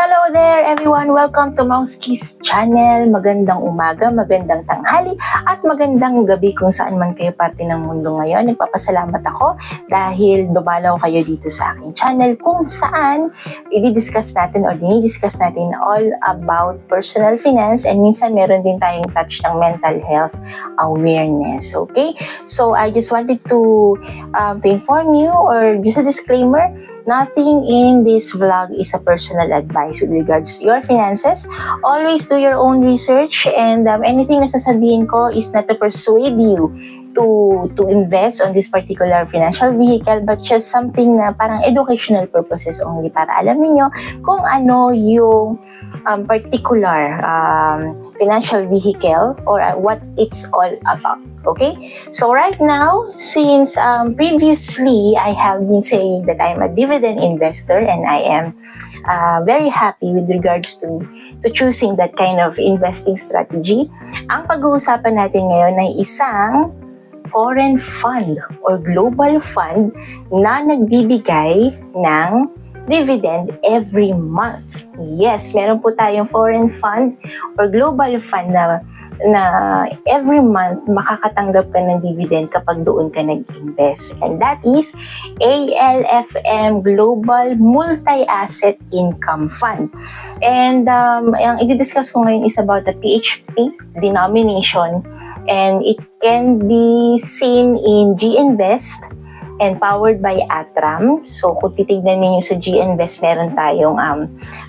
Hello there everyone! Welcome to Mauski's channel. Magandang umaga, magandang tanghali, at magandang gabi kung saan man kayo parte ng mundo ngayon. Nagpapasalamat ako dahil dumalaw kayo dito sa aking channel kung saan i-discuss natin or dinidiscuss natin all about personal finance, and minsan meron din tayong touch ng mental health awareness. Okay? So I just wanted to inform you, or just a disclaimer, nothing in this vlog is a personal advice with regards to your finances. Always do your own research, and anything na sasabihin ko is not to persuade you to invest on this particular financial vehicle, but just something na parang educational purposes only, para alam niyo kung ano yung particular financial vehicle or what it's all about. Okay, so right now, since previously I have been saying that I'm a dividend investor, and I am very happy with regards to choosing that kind of investing strategy, ang pag-uusapan natin ngayon ay isang foreign fund or global fund na nagbibigay ng dividend every month. Yes, meron po tayong foreign fund or global fund na every month makakatanggap ka ng dividend kapag doon ka nag-invest. And that is ALFM Global Multi-Asset Income Fund. And ang i-discuss ko ngayon is about the PHP denomination, and it can be seen in GInvest and powered by Atram. So kung titignan niyo sa GInvest, meron tayong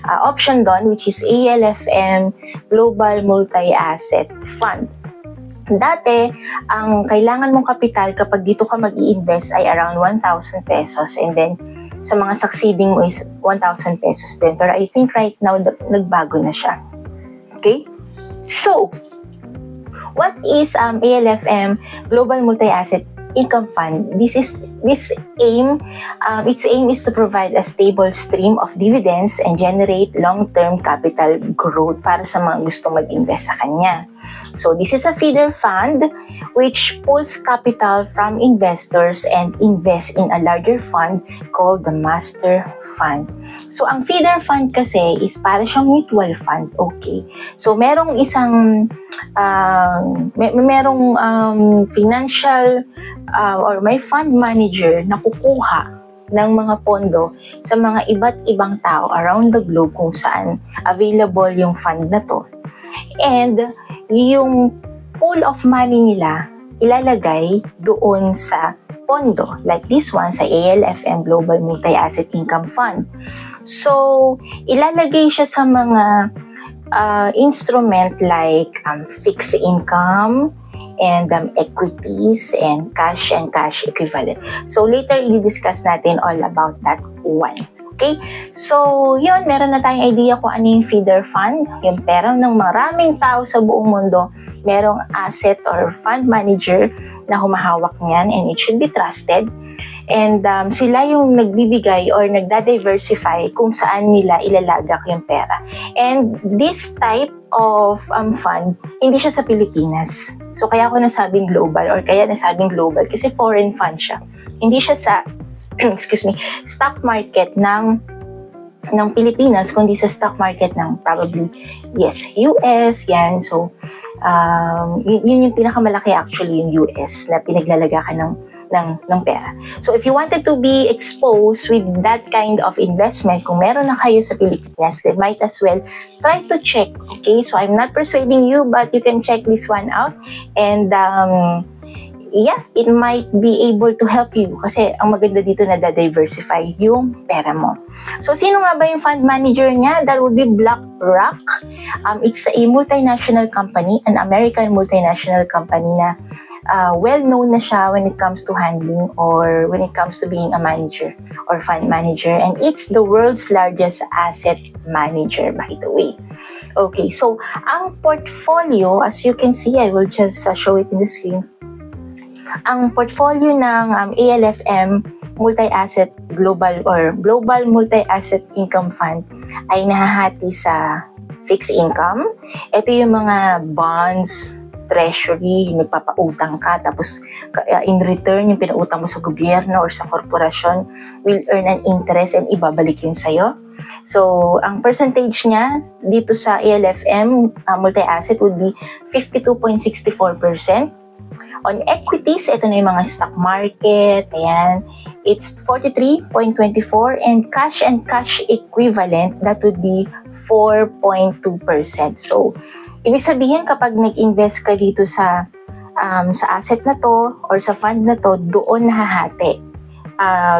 option doon, which is ALFM Global Multi-Asset Fund. Dati, ang kailangan mong kapital kapag dito ka mag-i-invest ay around 1,000 pesos, and then sa mga succeeding mo is 1,000 pesos din. Pero I think right now, nagbago na siya. Okay? So, what is ALFM Global Multi-Asset Income Fund? Its aim is to provide a stable stream of dividends and generate long-term capital growth para sa mga gustong mag-invest sa kanya. So this is a feeder fund which pulls capital from investors and invests in a larger fund called the master fund. So ang feeder fund kasi is para siyang mutual fund. Okay, so merong isang merong financial or may fund manager na kukuha ng mga pondo sa mga iba't ibang tao around the globe kung saan available yung fund na to. And yung pool of money nila ilalagay doon sa pondo, like this one sa ALFM Global Multi-Asset Income Fund. So, ilalagay siya sa mga instrument like fixed income, and equities, and cash equivalent. So later, i-discuss natin all about that one. Okay? So, yun, meron na tayong idea kung ano yung feeder fund. Yung pera ng maraming tao sa buong mundo, merong asset or fund manager na humahawak niyan, and it should be trusted. And sila yung nagbibigay or nagda-diversify kung saan nila ilalagak yung pera. And this type of fund, hindi siya sa Pilipinas. So kaya ako nasabing global, or kaya nasabing global kasi foreign fund siya. Hindi siya sa stock market ng Pilipinas, kundi sa stock market ng probably, yes, US, yan. So, yun yung pinakamalaki actually, yung US, na pinaglalagakan ng pera. So, if you wanted to be exposed with that kind of investment, kung meron na kayo sa Pilipinas, then might as well try to check. Okay? So, I'm not persuading you, but you can check this one out. And, yeah, it might be able to help you kasi ang maganda dito na diversify yung pera mo. So, sino nga ba yung fund manager niya? That would be BlackRock. It's a multinational company, an American multinational company na well-known na siya when it comes to handling or when it comes to being a manager or fund manager. And it's the world's largest asset manager, by the way. Okay, so ang portfolio, as you can see, I will just show it in the screen. Ang portfolio ng ALFM Multi-Asset Global or Global Multi-Asset Income Fund ay nahahati sa fixed income. Ito yung mga bonds, treasury, yung nagpapautang ka, tapos in return, yung pinautang mo sa gobyerno or sa korporasyon will earn an interest and ibabalik yun sa'yo. So, ang percentage niya dito sa ALFM multi-asset would be 52.64%. On equities, ito na yung mga stock market, ayan, it's 43.24%, and cash equivalent, that would be 4.2%. So, ibig sabihin kapag nag-invest ka dito sa asset na to or sa fund na to, doon nahahati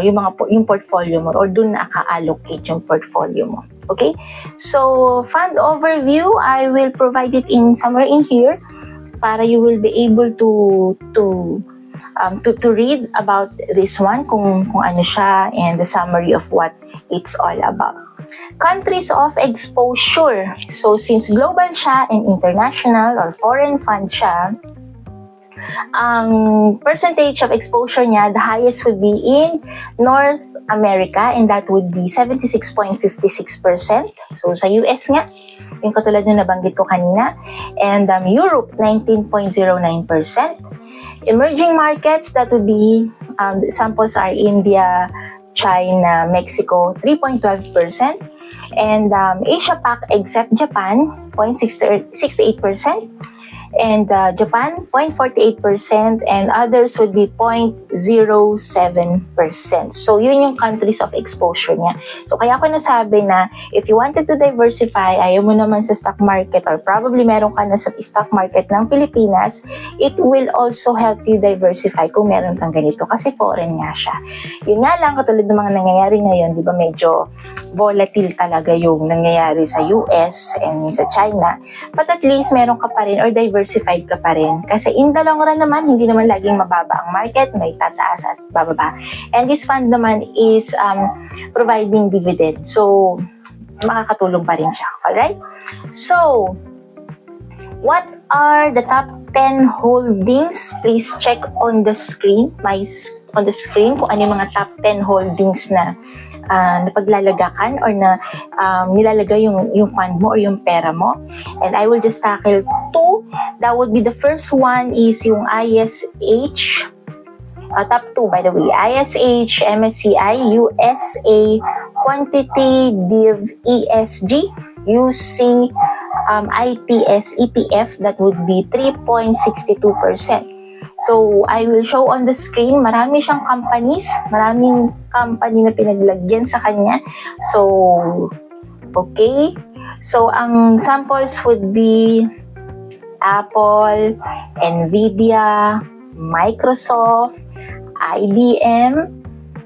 yung portfolio mo, or doon naka-allocate yung portfolio mo. Okay? So, fund overview, I will provide it somewhere in here para you will be able to read about this one, kung ano siya, and the summary of what it's all about. Countries of exposure. So, since global siya and international or foreign fund siya, ang percentage of exposure niya, the highest would be in North America, and that would be 76.56%. So, sa US nga, yung katulad na nabanggit ko kanina. And Europe, 19.09%. Emerging markets, that would be, samples are India, China, Mexico, 3.12%. And Asia Pac, except Japan, 0.68%. And Japan, 0.48%, and others would be 0.07%. So, yun yung countries of exposure niya. So, kaya ako nasabi na if you wanted to diversify, ayaw mo naman sa stock market, or probably meron ka na sa stock market ng Pilipinas, it will also help you diversify kung meron kang ganito, kasi foreign nga siya. Yun nga lang, katulad ng mga nangyayari ngayon, di ba medyo volatile talaga yung nangyayari sa US and sa China, but at least meron ka pa rin, or diversified ka pa rin. Kasi in the long run naman, hindi naman laging mababa ang market, may tataas at bababa. And this fund naman is providing dividend. So, makakatulong pa rin siya. Alright? So, what are the top 10 holdings? Please check on the screen, on the screen, kung ano yung mga top 10 holdings na napaglalagakan or na nilalagay yung fund mo or yung pera mo. And I will just tackle two. That would be, the first one is yung ISH, top 2 by the way, ISH, MSCI, USA, Quantity Div ESG, UC, ITS ETF, that would be 3.62%. So, I will show on the screen, marami siyang companies, maraming company na pinaglagyan sa kanya. So, okay. So, ang samples would be Apple, Nvidia, Microsoft, IBM,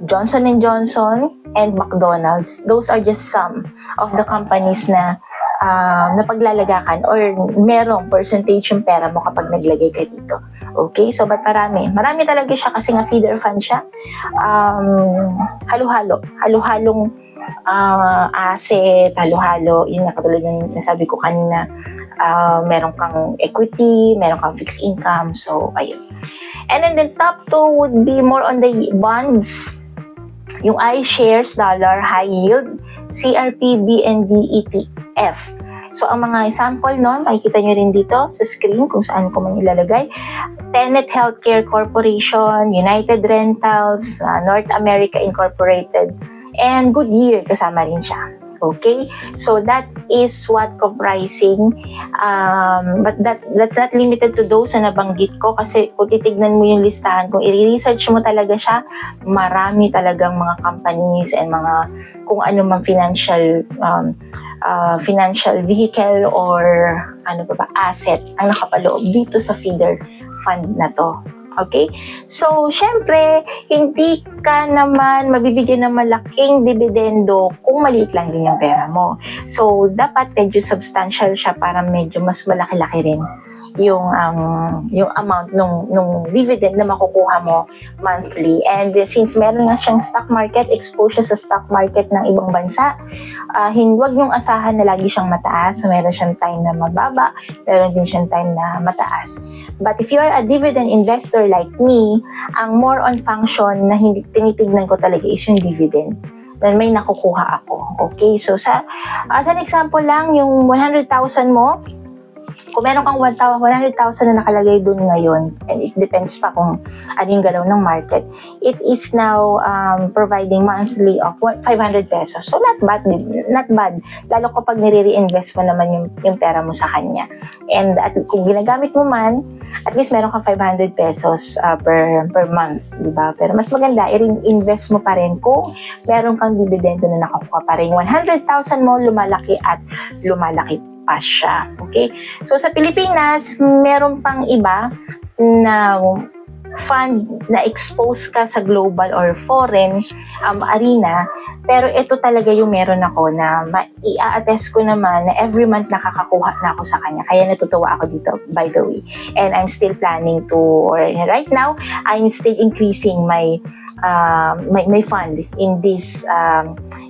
Johnson & Johnson, and McDonald's. Those are just some of the companies na napaglalagaan or merong percentage yung pera mo kapag naglagay ka dito. Okay? So, ba't marami? Marami talaga siya kasi nga feeder fund siya. Halo-halo. Halo-halong asset, halo-halo. Yun nga, katulad yung nasabi ko kanina, meron kang equity, meron kang fixed income. So, ayun. And then the top 2 would be more on the bonds. Yung iShares Dollar High Yield, CRP BND ETF. So, ang mga sample nun, makikita nyo rin dito sa screen kung saan ko man ilalagay. Tenet Healthcare Corporation, United Rentals, North America Incorporated, and Goodyear, kasama rin siya. Okay? So, that is what comprising, but that's not limited to those na nabanggit ko, kasi kung titignan mo yung listahan, kung i-research mo talaga siya, marami talagang mga companies and mga kung ano mang financial vehicle or asset ang nakapaloob dito sa feeder fund na to. Okay? So, syempre, hindi ka naman mabibigyan ng malaking dividendo kung maliit lang din yung pera mo. So, dapat medyo substantial siya para medyo mas malaki-laki rin yung amount nung dividend na makukuha mo monthly. And since meron nga siyang stock market, exposure sa stock market ng ibang bansa, huwag niyong asahan na lagi siyang mataas. So, meron siyang time na mababa, meron din siyang time na mataas. But if you are a dividend investor like me, ang more on function na hindi tinitignan ko talaga is yung dividend. Then may nakukuha ako. Okay, so as an example lang, yung 100,000 mo, Kung meron kang 100,000 na nakalagay dun ngayon, and it depends pa kung ano yung galaw ng market, it is now providing monthly of 500 pesos. So not bad, lalo kapag nire-reinvest mo naman yung pera mo sa kanya. And at kung ginagamit mo man, at least meron kang 500 pesos per month, di ba? Pero mas maganda, i-invest mo pa rin kung meron kang dividendo na nakukuha pa rin. 100,000 mo, lumalaki at lumalaki pa siya. Okay? So sa Pilipinas, meron pang iba na fund na expose ka sa global or foreign arena, pero ito talaga yung meron ako na i-attest ko naman na every month nakakakuha na ako sa kanya, kaya natutuwa ako dito, by the way. And I'm still planning to, or right now I'm still increasing my fund in this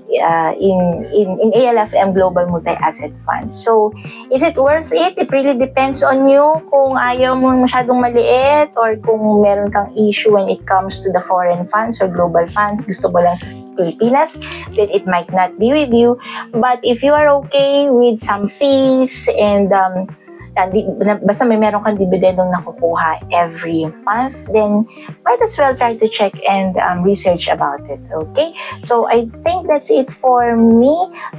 in ALFM Global Multi-Asset Fund. So, is it worth it? It really depends on you. Kung ayaw mo masyadong maliit or kung meron kang issue when it comes to the foreign funds or global funds, gusto mo lang sa Pilipinas, then it might not be with you. But if you are okay with some fees and basta may meron kang dividendong nakukuha every month, then might as well try to check and research about it. Okay? So I think that's it for me.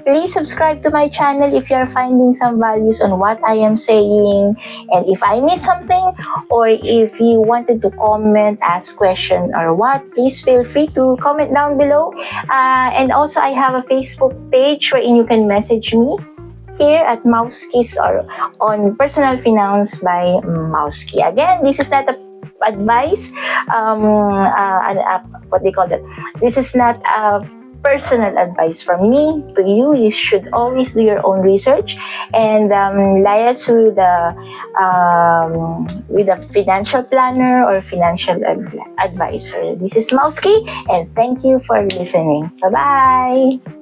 Please subscribe to my channel if you're finding some values on what I am saying. And if I missed something, or if you wanted to comment, ask question or what, please feel free to comment down below. And also I have a Facebook page wherein you can message me here at Mauskis or on Personal Finance by Mauski. Again, this is not a advice, what they call that. This is not a personal advice from me to you. You should always do your own research and liaise with a financial planner or financial advisor. This is Mauski, and thank you for listening. Bye-bye!